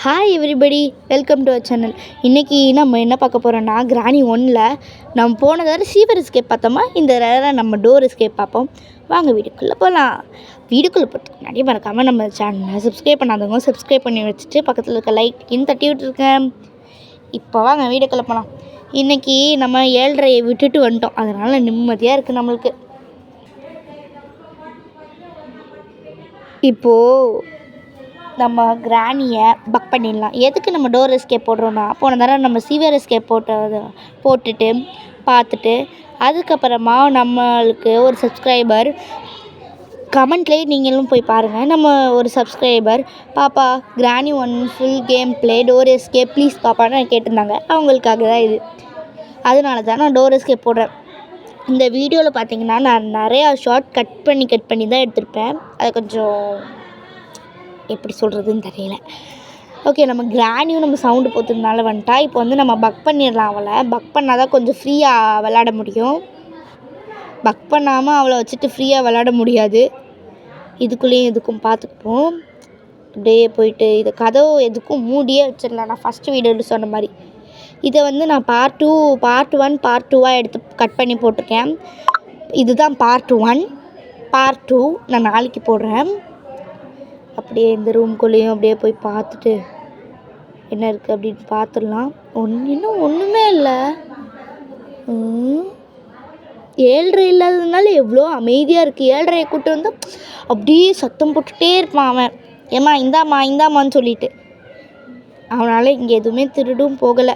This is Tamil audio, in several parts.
Hi everybody, welcome to our channel. இன்றைக்கி நம்ம என்ன பார்க்க போகிறோன்னா, கிராணி 1ல் நம்ம போன தடவை சீவர் எஸ்கேப் பார்த்தோமா, இந்த தடவை நம்ம டோர் எஸ்கேப் பார்ப்போம். வாங்க வீடியோக்குள்ளே போகலாம். வீடியோக்குள்ளே போகிறதுக்கு முன்னாடி மறக்காமல் நம்ம சேனலை சப்ஸ்கிரைப் பண்ணாதவங்க சப்ஸ்கிரைப் பண்ணி வச்சுட்டு பக்கத்தில் இருக்க லைக் தட்டி விட்டுருக்கேன். இப்போ வாங்க வீடியோக்குள்ளே போகலாம். இன்றைக்கி நம்ம 7:30 விட்டுட்டு வந்துட்டோம், அதனால் நிம்மதியாக இருக்குது நம்மளுக்கு. இப்போது நம்ம கிராணியை பக் பண்ணிடலாம். எதுக்கு நம்ம டோர் எஸ்கேப் போடுறோன்னா, போன தடவை நம்ம சீவர் எஸ்கேப் போட்டுட்டு பார்த்துட்டு அதுக்கப்புறமா நம்மளுக்கு ஒரு சப்ஸ்கிரைபர் கமெண்ட்லேயே நீங்களும் போய் பாருங்கள். நம்ம ஒரு சப்ஸ்கிரைபர் பாப்பா granny 1 full game play door escape please பாப்பான்னு கேட்டிருந்தாங்க. அவங்களுக்காக தான் இது. அதனால தான் நான் டோர் எஸ்கேப் போடுறேன். இந்த வீடியோவில் பார்த்தீங்கன்னா நான் நிறையா ஷார்ட் கட் பண்ணி தான் எடுத்திருப்பேன். அது கொஞ்சம் எப்படி சொல்கிறதுன்னு தெரியல. ஓகே, நம்ம கிராணியும் நம்ம சவுண்டு போட்டதுனால வந்துட்டா. இப்போ வந்து நம்ம பக் பண்ணிடலாம். அவளை பக் பண்ணால் தான் கொஞ்சம் ஃப்ரீயாக விளாட முடியும். பக் பண்ணாமல் அவளை வச்சுட்டு ஃப்ரீயாக விளாட முடியாது. இதுக்குள்ளேயும் எதுக்கும் பார்த்துக்குப்போம். அப்படியே போயிட்டு இதை கதவு எதுக்கும் மூடியே வச்சிடலாம். நான் ஃபஸ்ட்டு வீடியோவில் சொன்ன மாதிரி இதை வந்து நான் பார்ட் 1 பார்ட் 2வாக எடுத்து கட் பண்ணி போட்டிருக்கேன். இதுதான் பார்ட் 1. பார்ட் 2 நான் நாளைக்கு போடுறேன். அப்படியே இந்த ரூம்குள்ளேயும் அப்படியே போய் பார்த்துட்டு என்ன இருக்குது அப்படின்னு பார்த்துடலாம். இன்னும் ஒன்றுமே இல்லை. 7:30 இல்லாததுனால எவ்வளோ அமைதியாக இருக்குது. 7:30 கூட்டு வந்து அப்படியே சத்தம் போட்டுகிட்டே இருப்பான் அவன். ஏம்மா இந்தாம்மான்னு சொல்லிட்டு. அவனால் இங்கே எதுவுமே திருடும் போகலை.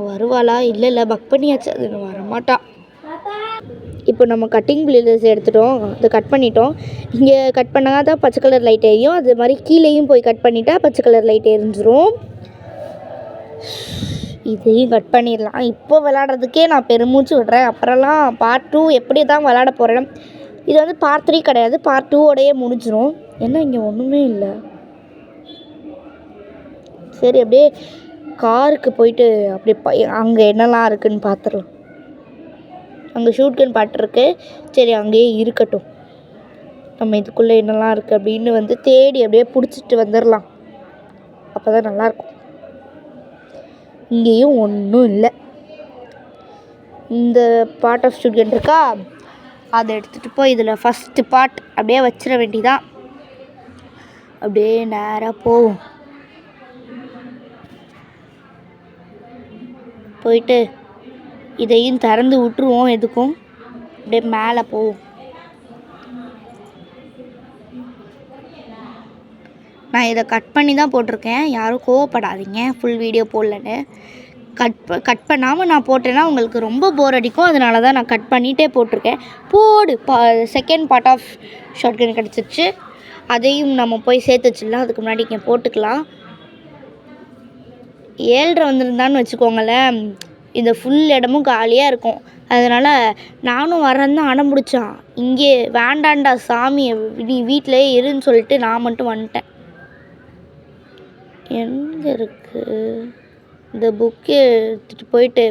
வருவாளா? இல்லை பக் பண்ணியாச்சு, அது வரமாட்டான். இப்போ நம்ம கட்டிங் பிளேடர்ஸ் எடுத்துட்டோம், அதை கட் பண்ணிட்டோம். இங்கே கட் பண்ணால் தான் பச்சை கலர் லைட் எரியும். அது மாதிரி கீழேயும் போய் கட் பண்ணிட்டா பச்சை கலர் லைட் எரிஞ்சிரும். இதையும் கட் பண்ணிடலாம். இப்போ விளாட்றதுக்கே நான் பெருமூச்சு விடுறேன். அப்புறம்லாம் பார்ட் 2 எப்படி தான் விளாட போகிறேன். இது வந்து பார்ட் 3 கிடையாது, பார்ட் 2ஓடையே முடிஞ்சிடும். என்ன இங்கே ஒன்றுமே இல்லை. சரி, அப்படியே காருக்கு போயிட்டு அப்படியே அங்கே என்னெல்லாம் இருக்குதுன்னு பார்த்துடலாம். அங்கே ஷூட்கன் பாட்டிருக்கு. சரி, அங்கேயே இருக்கட்டும். நம்ம இதுக்குள்ளே என்னெல்லாம் இருக்குது அப்படின்னு வந்து தேடி அப்படியே பிடிச்சிட்டு வந்துடலாம். அப்போ தான் நல்லாயிருக்கும். இங்கேயும் ஒன்றும் இல்லை. இந்த பார்ட் ஆஃப் ஷூட்கன் இருக்கா, அதை எடுத்துகிட்டு போய் இதில் ஃபஸ்ட்டு பார்ட் அப்படியே வச்சிட வேண்டியதான். அப்படியே நேராக போவோம். போயிட்டு இதையும் திறந்து விட்டுருவோம். எதுக்கும் அப்படியே மேலே போவோம். நான் இதை கட் பண்ணி தான் போட்டிருக்கேன், யாரும் கோவப்படாதீங்க. Full video போடலன்னு. கட் பண்ணாமல் நான் போட்டேன்னா உங்களுக்கு ரொம்ப போர் அடிக்கும். அதனால தான் நான் கட் பண்ணிகிட்டே போட்டிருக்கேன். செகண்ட் பார்ட் ஆஃப் ஷார்ட்கன் கிடச்சிருச்சு. அதையும் நம்ம போய் சேர்த்து வச்சிடலாம். அதுக்கு முன்னாடி இங்கே போட்டுக்கலாம். 7:30 வந்துருந்தான்னு வச்சுக்கோங்களேன், இந்த ஃபுல் இடமும் காலியாக இருக்கும். அதனால் நானும் வரேன்னு தான் அடம் பிடிச்சான். இங்கே வேண்டாண்டா சாமி, நீ வீட்டிலே இருன்னு சொல்லிட்டு நான் மட்டும் வந்துட்டேன். எங்கே இருக்குது இந்த புக்கு? எடுத்துகிட்டு போயிட்டு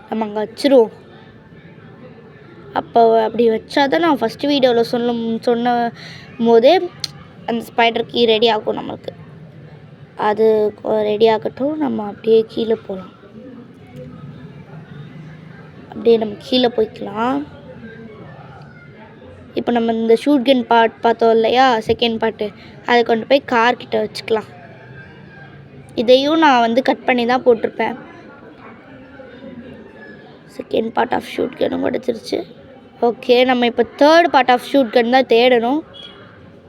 நம்ம அங்கே வச்சுருவோம். அப்போ அப்படி வச்சாதான் நான் ஃபஸ்ட்டு வீடியோவில் சொன்ன போதே அந்த ஸ்பைடர் கீ ரெடி ஆகும் நம்மளுக்கு. அது ரெடி ஆகட்டும். நம்ம அப்படியே கீழே போகலாம். அப்படியே நம்ம கீழே போய்க்கலாம். இப்போ நம்ம இந்த ஷூட்கன் பார்ட் பார்த்தோம் இல்லையா, செகண்ட் பார்ட்டு, அதை கொண்டு போய் கார்கிட்ட வச்சுக்கலாம். இதையும் நான் வந்து கட் பண்ணி தான் போட்டிருப்பேன். செகண்ட் பார்ட் ஆஃப் ஷூட்கனும் கிடச்சிருச்சு. ஓகே, நம்ம இப்போ தேர்ட் பார்ட் ஆஃப் ஷூட்கன் தான் தேடணும்.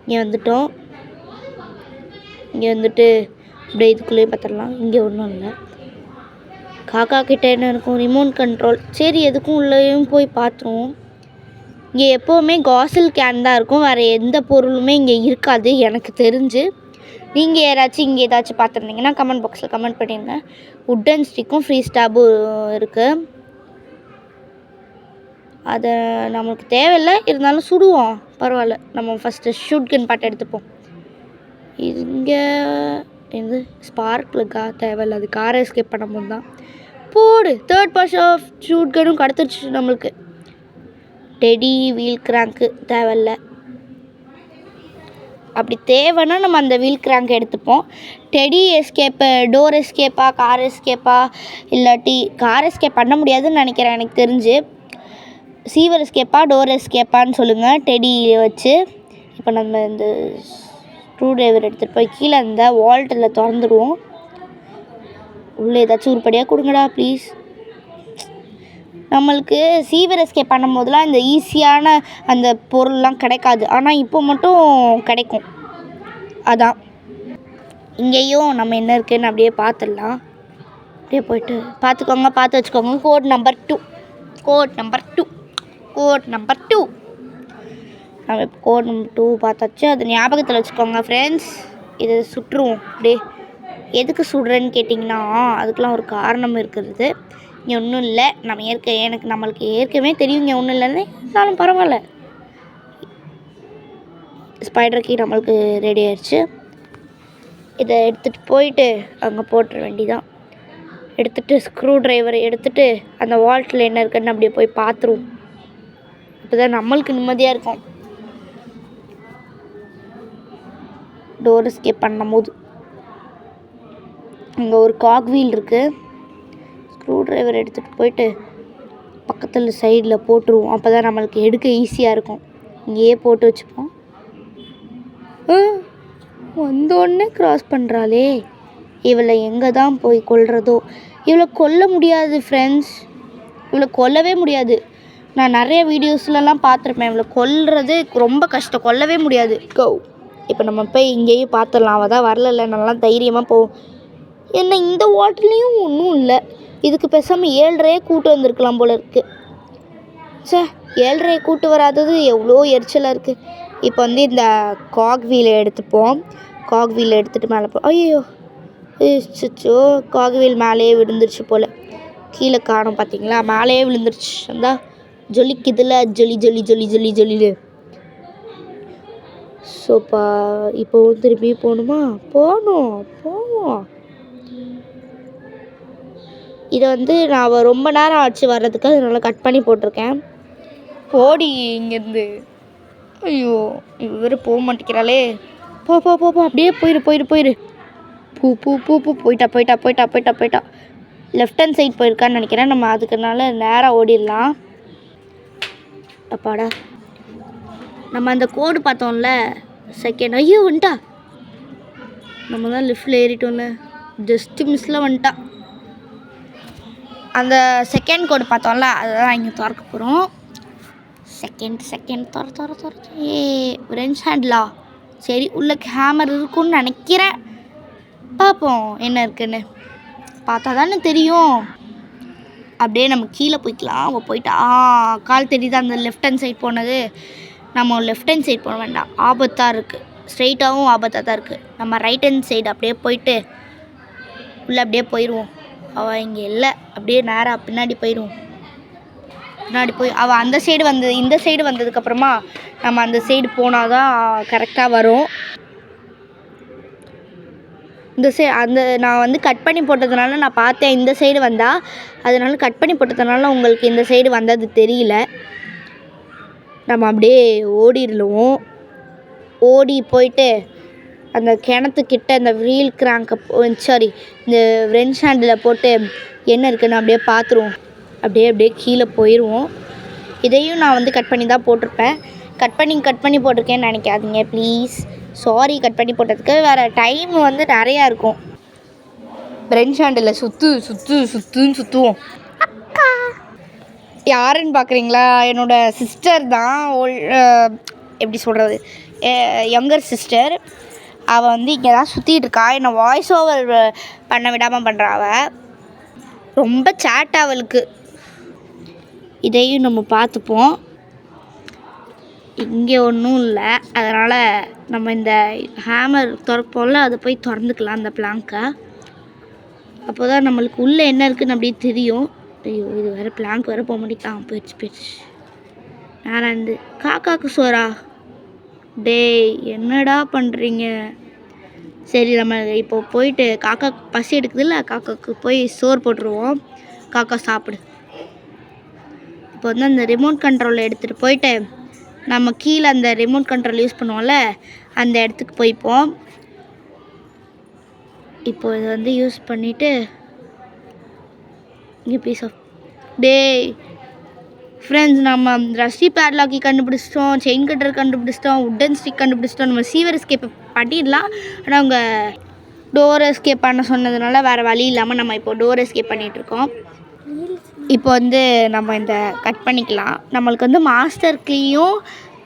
இங்கே வந்துட்டோம். இங்கே வந்துட்டு அப்படியே இதுக்குள்ளேயே பார்த்துடலாம். இங்கே ஒன்றும் இல்லை. காக்கா கிட்டே என்ன இருக்கும்? Remote control. சரி, எதுக்கும் உள்ளேயும் போய் பார்த்துருவோம். இங்கே எப்போவுமே காசில் கேன் தான் இருக்கும், வேறு எந்த பொருளுமே இங்கே இருக்காது எனக்கு தெரிஞ்சு. நீங்கள் யாராச்சும் இங்கே ஏதாச்சும் பார்த்துருந்தீங்கன்னா கமெண்ட் பாக்ஸில் கமெண்ட் பண்ணிடுங்க. உட்டன் ஸ்டிக்கும் ஃப்ரீ ஸ்டாபும் இருக்குது. அதை நம்மளுக்கு தேவையில்லை, இருந்தாலும் சுடுவோம், பரவாயில்ல. நம்ம ஃபஸ்ட்டு ஷூட்கன் பாட்டை எடுத்துப்போம். இங்கே இது ஸ்பார்க்லுக்கா தேவையில்லை, அது காரை எஸ்கேப் பண்ணும்போது தான். போடு, தேர்ட் பார்ட் ஆஃப் ஷூட்கனும் கடத்துருச்சு நம்மளுக்கு. டெடி வீல் கிராங்க்கு தேவையில்லை. அப்படி தேவைன்னா நம்ம அந்த வீல் கிராங்க் எடுத்துப்போம். டெடி எஸ்கேப்பு டோர் எஸ்கேப்பா கார் எஸ்கேப்பா இல்லாட்டி கார் எஸ்கேப் பண்ண முடியாதுன்னு நினைக்கிறேன் எனக்கு தெரிஞ்சு. சீவர் எஸ்கேப்பா டோர் எஸ்கேப்பான்னு சொல்லுங்கள் டெடி வச்சு. இப்போ நம்ம இந்த ஸ்க்ரூ ட்ரைவர் எடுத்துகிட்டு போய் கீழே அந்த வால்ட்டில் திறந்துடுவோம். உள்ளே ஏதாச்சும் உருப்படியாக கொடுங்கடா ப்ளீஸ். நம்மளுக்கு சீவர் எஸ்கேப் பண்ணும் போதெல்லாம் இந்த ஈஸியான அந்த பொருள்லாம் கிடைக்காது, ஆனால் இப்போ மட்டும் கிடைக்கும். அதான் இங்கேயும் நம்ம என்ன இருக்குதுன்னு அப்படியே பார்த்துடலாம். அப்படியே போய்ட்டு பார்த்துக்கோங்க, பார்த்து வச்சுக்கோங்க. கோட் நம்பர் 2 நம்ம இப்போ கோட் நம்பர் 2 பார்த்தாச்சு. அது ஞாபகத்தில் வச்சுக்கோங்க ஃப்ரெண்ட்ஸ். இதை சுட்டுருவோம். அப்படியே எதுக்கு சுடுறேன்னு கேட்டிங்கன்னா அதுக்கெலாம் ஒரு காரணம் இருக்கிறது. இங்கே ஒன்றும் இல்லை, நம்மளுக்கு ஏற்கனவே தெரியும் இங்கே ஒன்றும் இல்லைன்னு, இருந்தாலும் பரவாயில்ல. ஸ்பைடர் கீ நம்மளுக்கு ரெடி ஆயிடுச்சு. இதை எடுத்துகிட்டு போயிட்டு அங்கே போட்டுற வேண்டிதான். எடுத்துகிட்டு ஸ்க்ரூ ட்ரைவரை எடுத்துகிட்டு அந்த வால்ட்டில் என்ன இருக்குன்னு அப்படியே போய் பார்த்துருவோம். அப்போ தான் நம்மளுக்கு நிம்மதியாக இருக்கும் டோர் எஸ்கேப் பண்ணும்போது. அங்கே ஒரு காக் வீல் இருக்குது. ஸ்க்ரூ ட்ரைவர் எடுத்துகிட்டு போயிட்டு பக்கத்தில் சைடில் போட்டுருவோம். அப்போ தான் நம்மளுக்கு எடுக்க ஈஸியாக இருக்கும். இங்கேயே போட்டு வச்சுப்போம். வந்தோடனே க்ராஸ் பண்ணுறாளே, இவளை எங்கே தான் போய் கொல்றதோ. இவளை கொல்ல முடியாது ஃப்ரெண்ட்ஸ், இவளை கொல்லவே முடியாது. நான் நிறைய வீடியோஸ்லலாம் பார்த்துருப்பேன், இவளை கொல்றது ரொம்ப கஷ்டம், கொல்லவே முடியாது. இப்போ நம்ம போய் இங்கேயும் பார்த்துடலாம். அவள் தான் வரல, நல்லா தைரியமாக போவோம். என்ன இந்த வாட்டர்லேயும் ஒன்றும் இல்லை. இதுக்கு பேசாமல் 7:30 கூட்டு வந்திருக்கலாம் போல இருக்குது. 7:30 கூட்டு வராதது எவ்வளோ எரிச்சலாக இருக்குது. இப்போ வந்து இந்த காக் வீலை எடுத்துப்போம். காக் வீலை எடுத்துகிட்டு மேலே ஐயோ சிச்சோ, காக் வீல் மேலேயே விழுந்துருச்சு போல். கீழே காணும் பார்த்தீங்களா, மேலேயே விழுந்துருச்சு. அந்த ஜொலிக்குதில் ஜொலி. சோப்பா இப்போ திரும்பி போகணுமா? போவோம். இதை வந்து நான் ரொம்ப நேரம் ஆச்சு வர்றதுக்கு, அதனால கட் பண்ணி போட்டிருக்கேன். போடி இங்கேருந்து. ஐயோ இவர் போக மாட்டேங்கிறாளே. போ அப்படியே போயிரு. பூ போயிட்டா. லெஃப்ட் ஹேண்ட் சைட் போயிருக்கான்னு நினைக்கிறேன். நம்ம அதுக்குனால நேராக ஓடிடலாம். அப்பாடா, நம்ம அந்த கோடு பார்த்தோம்ல செகண்ட். ஐயோ வந்துட்டா, நம்ம தான் லிஃப்டில் ஏறிட்டோம்ல, ஜஸ்ட்டு மிஸ்ஸில் வந்துட்டா. அந்த செகண்ட் கோடு பார்த்தோம்ல அதுதான் இங்கே திறக்க போகிறோம். செகண்ட் தர ரென்ஸ் ஹேண்ட்லா. சரி, உள்ள ஹேமர் இருக்குன்னு நினைக்கிறேன். பார்ப்போம் என்ன இருக்குன்னு, பார்த்தா தானே தெரியும். அப்படியே நம்ம கீழே போய்க்கலாம். அவள் போயிட்டா. கால் தெரியுது அந்த லெஃப்ட் ஹேண்ட் சைட் போனது. நம்ம லெஃப்ட் ஹேண்ட் சைட் போக வேண்டாம், ஆபத்தாக இருக்குது. ஸ்ட்ரெயிட்டாகவும் ஆபத்தாக தான் இருக்குது. நம்ம ரைட் ஹேண்ட் சைடு அப்படியே போயிட்டு உள்ளே அப்படியே போயிடுவோம். அவள் இங்கே இல்லை, அப்படியே நேராக பின்னாடி போயிடுவோம். பின்னாடி போய் அவள் அந்த சைடு இந்த சைடு வந்ததுக்கப்புறமா நம்ம அந்த சைடு போனால் தான் கரெக்டாக வரும். இந்த நான் வந்து கட் பண்ணி போட்டதுனால நான் பார்த்தேன் இந்த சைடு வந்தால், அதனால கட் பண்ணி போட்டதுனால உங்களுக்கு இந்த சைடு வந்தது தெரியல. நம்ம அப்படியே ஓடிடுவோம். ஓடி போயிட்டு அந்த கிணத்துக்கிட்ட அந்த வீல் கிராங்கை இந்த ரென்ஸ் ஹேண்டில் போட்டு என்ன இருக்குன்னு அப்படியே பார்த்துருவோம். அப்படியே கீழே போயிடுவோம். இதையும் நான் வந்து கட் பண்ணி தான் போட்டிருப்பேன். கட் பண்ணி போட்டிருக்கேன்னு நினைக்காதீங்க ப்ளீஸ். சாரி கட் பண்ணி போட்டதுக்கு. வேறு டைம் வந்து நிறையா இருக்கும். ரென்ஸ் ஹேண்டில் சுற்றுன்னு சுற்றுவோம். அக்கா யாருன்னு பார்க்குறீங்களா? என்னோடய சிஸ்டர் தான். எப்படி சொல்கிறது, யங்கர் சிஸ்டர். அவள் வந்து இங்கே தான் சுற்றிட்டுருக்கா. என்னை வாய்ஸ் ஓவர் பண்ண விடாமல் பண்ணுறா. அவள் ரொம்ப சேட் அவளுக்கு. இதையும் நம்ம பார்த்துப்போம். இங்கே ஒன்றும் இல்லை, அதனால் நம்ம இந்த ஹேமர் திறப்போம்ல அதை போய் திறந்துக்கலாம் அந்த பிளாங்கை. அப்போ தான் நம்மளுக்கு உள்ளே என்ன இருக்குதுன்னு அப்படியே தெரியும். ஐயோ இது வேறு பிளாங்க் வேறு போக மாட்டேங்கான். போயிடுச்சு. நேரம் இருந்து காக்காக்கு சோறா? டேய் என்னடா பண்ணுறீங்க? சரி நம்ம இப்போ போயிட்டு காக்காக்கு பசி எடுக்குதுல்ல, காக்காவுக்கு போய் சோறு போட்டுருவோம். காக்கா சாப்பிடு. இப்போ வந்து அந்த ரிமோட் கண்ட்ரோலில் எடுத்துகிட்டு போயிட்டு நம்ம கீழே அந்த ரிமோட் கண்ட்ரோல் யூஸ் பண்ணுவோம்ல அந்த இடத்துக்கு போய்ப்போம். இப்போ இதை வந்து யூஸ் பண்ணிவிட்டு இங்கே பீஸ் ஆஃப் ஃப்ரெண்ட்ஸ், நம்ம ரஸ்டி பேட்லாக்கி கண்டுபிடிச்சிட்டோம், செயின் கட்டர் கண்டுபிடிச்சிட்டோம், உட்டன் ஸ்டிக் கண்டுபிடிச்சிட்டோம். நம்ம சீவர் எஸ்கேப் பண்ணிடலாம். ஆனால் அவங்க டோர் எஸ்கேப் பண்ண சொன்னதுனால வேறு வழி இல்லாமல் நம்ம இப்போ டோர் எஸ்கேப் பண்ணிகிட்ருக்கோம். இப்போ வந்து நம்ம இந்த கட் பண்ணிக்கலாம். நம்மளுக்கு வந்து மாஸ்டர் கீயும்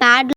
பேட்